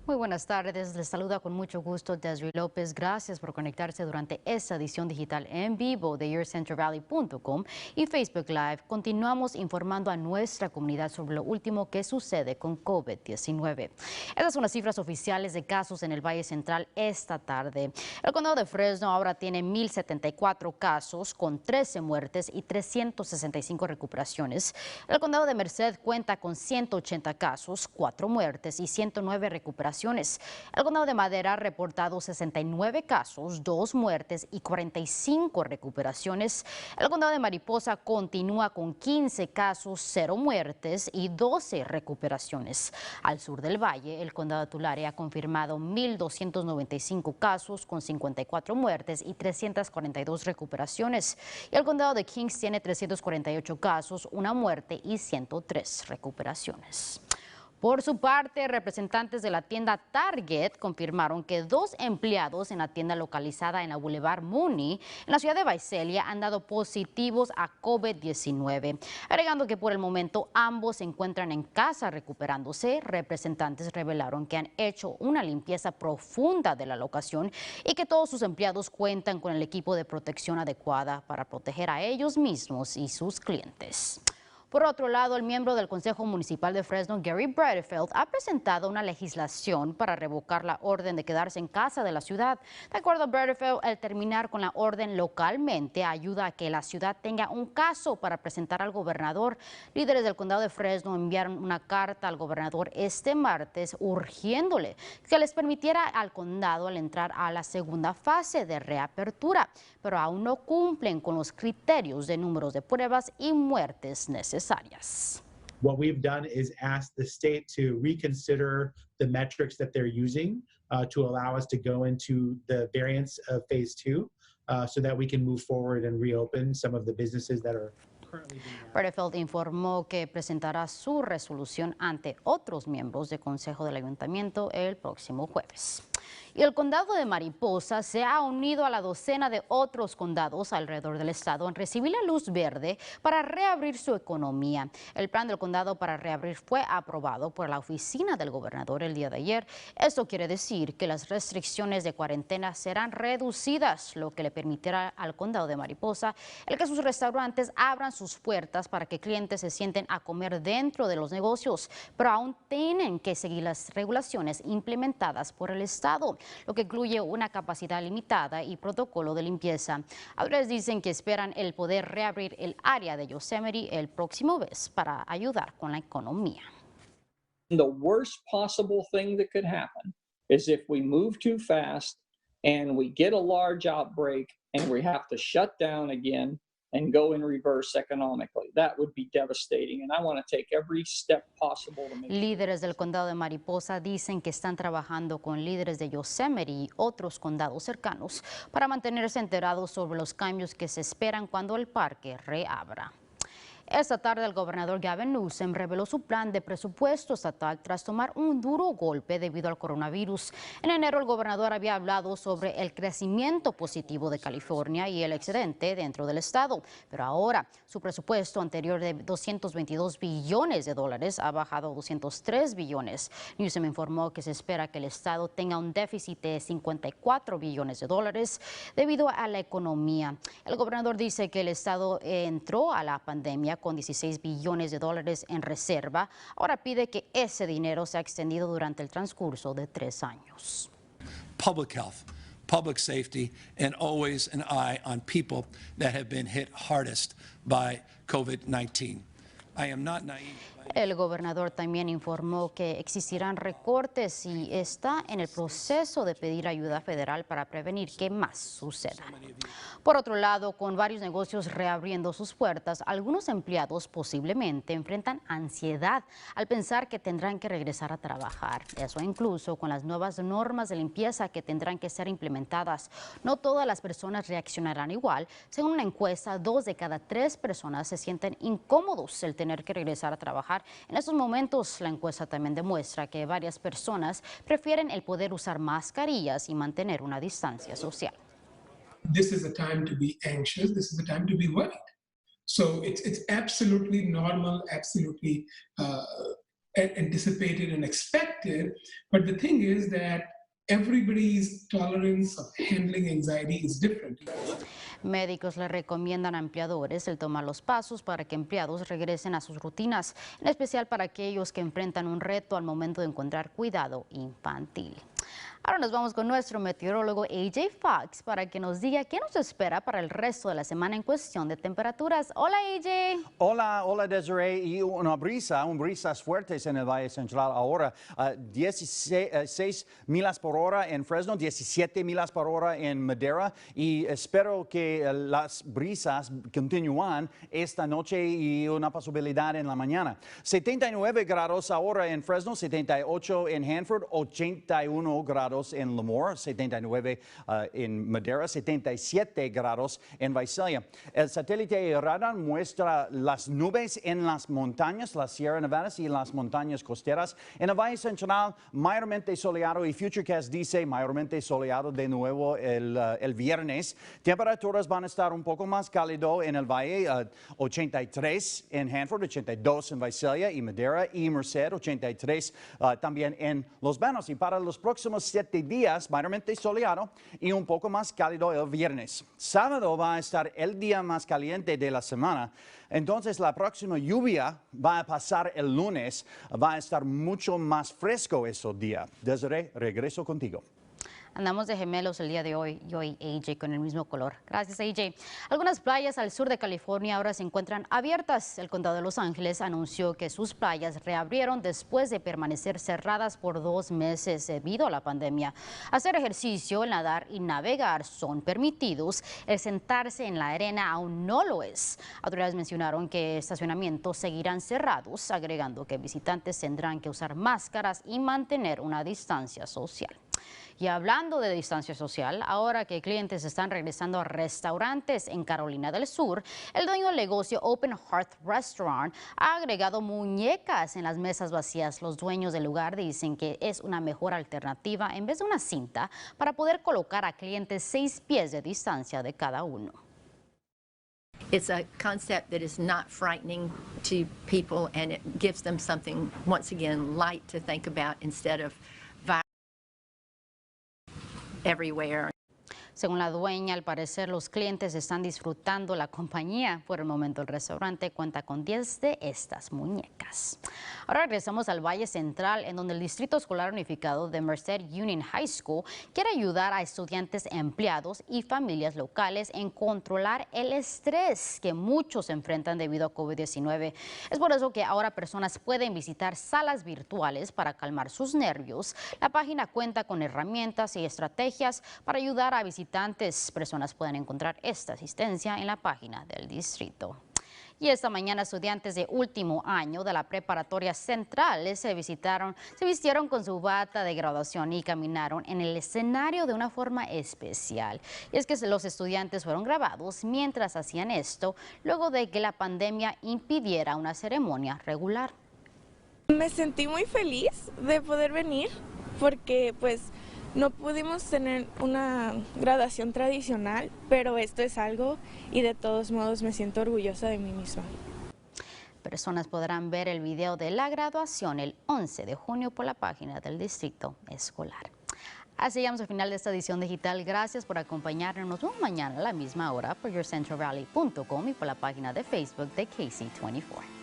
Muy buenas tardes, les saluda con mucho gusto Desiree López. Gracias por conectarse durante esta edición digital en vivo de YourCentralValley.com y Facebook Live. Continuamos informando a nuestra comunidad sobre lo último que sucede con COVID-19. Estas son las cifras oficiales de casos en el Valle Central esta tarde. El condado de Fresno ahora tiene 1,074 casos con 13 muertes y 365 recuperaciones. El condado de Merced cuenta con 180 casos, 4 muertes y 109 recuperaciones. El condado de Madera ha reportado 69 casos, 2 muertes y 45 recuperaciones. El condado de Mariposa continúa con 15 casos, 0 muertes y 12 recuperaciones. Al sur del valle, el condado de Tulare ha confirmado 1,295 casos con 54 muertes y 342 recuperaciones. Y el condado de Kings tiene 348 casos, 1 muerte y 103 recuperaciones. Por su parte, representantes de la tienda Target confirmaron que 2 empleados en la tienda localizada en la Boulevard Mooney, en la ciudad de Visalia, han dado positivos a COVID-19. Agregando que por el momento ambos se encuentran en casa recuperándose, representantes revelaron que han hecho una limpieza profunda de la locación y que todos sus empleados cuentan con el equipo de protección adecuada para proteger a ellos mismos y sus clientes. Por otro lado, el miembro del Consejo Municipal de Fresno, Gary Bredefeld, ha presentado una legislación para revocar la orden de quedarse en casa de la ciudad. De acuerdo a Bredefeld, el terminar con la orden localmente ayuda a que la ciudad tenga un caso para presentar al gobernador. Líderes del condado de Fresno enviaron una carta al gobernador este martes urgiéndole que les permitiera al condado al entrar a la segunda fase de reapertura, pero aún no cumplen con los criterios de números de pruebas y muertes necesarias. What we've done is ask the state to reconsider the metrics that they're using to allow us to go into the variants of phase 2 so that we can move forward and reopen some of the businesses that are currently being. Bredefeld informó que presentará su resolución ante otros miembros del Consejo del Ayuntamiento el próximo jueves. Y el condado de Mariposa se ha unido a la docena de otros condados alrededor del estado en recibir la luz verde para reabrir su economía. El plan del condado para reabrir fue aprobado por la oficina del gobernador el día de ayer. Esto quiere decir que las restricciones de cuarentena serán reducidas, lo que le permitirá al condado de Mariposa el que sus restaurantes abran sus puertas para que clientes se sienten a comer dentro de los negocios, pero aún tienen que seguir las regulaciones implementadas por el estado, lo que incluye una capacidad limitada y protocolo de limpieza. Autoridades dicen que esperan el poder reabrir el área de Yosemite el próximo mes para ayudar con la economía. The worst possible thing that could happen is if we move too fast and we get a large outbreak and we have to shut down again and go in reverse economically. That would be devastating, and I want to take every step possible to make sure. Líderes del condado de Mariposa dicen que están trabajando con líderes de Yosemite y otros condados cercanos para mantenerse enterados sobre los cambios que se esperan cuando el parque reabra. Esta tarde el gobernador Gavin Newsom reveló su plan de presupuesto estatal tras tomar un duro golpe debido al coronavirus. En enero el gobernador había hablado sobre el crecimiento positivo de California y el excedente dentro del estado, pero ahora su presupuesto anterior de 222 billones de dólares ha bajado a 203 billones. Newsom informó que se espera que el estado tenga un déficit de 54 billones de dólares debido a la economía. El gobernador dice que el estado entró a la pandemia con 16 billones de dólares en reserva. Ahora pide que ese dinero sea extendido durante el transcurso de 3 años. Public health, public safety, and always an eye on people that have been hit hardest by COVID-19. I am not naive. El gobernador también informó que existirán recortes y está en el proceso de pedir ayuda federal para prevenir que más suceda. Por otro lado, con varios negocios reabriendo sus puertas, algunos empleados posiblemente enfrentan ansiedad al pensar que tendrán que regresar a trabajar. Eso incluso con las nuevas normas de limpieza que tendrán que ser implementadas. No todas las personas reaccionarán igual. Según una encuesta, 2 de cada 3 personas se sienten incómodos el tener que regresar a trabajar. En estos momentos, la encuesta también demuestra que varias personas prefieren el poder usar mascarillas y mantener una distancia social. This is a time to be anxious. This is a time to be worried. So it's absolutely normal, absolutely anticipated and expected. But the thing is that everybody's tolerance of handling anxiety is different. Médicos le recomiendan a empleadores el tomar los pasos para que empleados regresen a sus rutinas, en especial para aquellos que enfrentan un reto al momento de encontrar cuidado infantil. Ahora nos vamos con nuestro meteorólogo AJ Fox para que nos diga qué nos espera para el resto de la semana en cuestión de temperaturas. Hola AJ. Hola Desiree, y brisas fuertes en el Valle Central ahora, 16 millas por hora en Fresno, 17 millas por hora en Madera, y espero que las brisas continúan esta noche y una posibilidad en la mañana. 79 grados ahora en Fresno, 78 en Hanford, 81 grados en Lemoore, 79 en Madera, 77 grados en Visalia. El satélite radar muestra las nubes en las montañas, las Sierra Nevadas y las montañas costeras. En el Valle Central, mayormente soleado, y Futurecast dice mayormente soleado de nuevo el viernes. Temperaturas van a estar un poco más cálido en el Valle, 83 en Hanford, 82 en Visalia y Madera y Merced, 83 también en Los Banos. Y para los próximos 7 días, mayormente soleado y un poco más cálido el viernes. Sábado va a estar el día más caliente de la semana. Entonces la próxima lluvia va a pasar el lunes. Va a estar mucho más fresco ese día. Desiree, regreso contigo. Andamos de gemelos el día de hoy, yo y AJ con el mismo color. Gracias, AJ. Algunas playas al sur de California ahora se encuentran abiertas. El condado de Los Ángeles anunció que sus playas reabrieron después de permanecer cerradas por 2 meses debido a la pandemia. Hacer ejercicio, nadar y navegar son permitidos. El sentarse en la arena aún no lo es. Autoridades mencionaron que estacionamientos seguirán cerrados, agregando que visitantes tendrán que usar máscaras y mantener una distancia social. Y hablando de distancia social, ahora que clientes están regresando a restaurantes en Carolina del Sur, el dueño del negocio Open Hearth Restaurant ha agregado muñecas en las mesas vacías. Los dueños del lugar dicen que es una mejor alternativa en vez de una cinta para poder colocar a clientes 6 pies de distancia de cada uno. It's a concept that is not frightening to people, and it gives them something, once again, light to think about instead of everywhere. Según la dueña, al parecer los clientes están disfrutando la compañía. Por el momento el restaurante cuenta con 10 de estas muñecas. Ahora regresamos al Valle Central, en donde el Distrito Escolar Unificado de Merced Union High School quiere ayudar a estudiantes, empleados y familias locales en controlar el estrés que muchos enfrentan debido a COVID-19. Es por eso que ahora personas pueden visitar salas virtuales para calmar sus nervios. La página cuenta con herramientas y estrategias para ayudar a visitantes. Personas pueden encontrar esta asistencia en la página del distrito. Y esta mañana estudiantes de último año de la preparatoria central se vistieron con su bata de graduación y caminaron en el escenario de una forma especial. Y es que los estudiantes fueron grabados mientras hacían esto, luego de que la pandemia impidiera una ceremonia regular. Me sentí muy feliz de poder venir porque pues no pudimos tener una graduación tradicional, pero esto es algo y de todos modos me siento orgullosa de mí misma. Personas podrán ver el video de la graduación el 11 de junio por la página del Distrito Escolar. Así llegamos al final de esta edición digital. Gracias por acompañarnos. Nos vemos mañana a la misma hora por YourCentralValley.com y por la página de Facebook de KC24.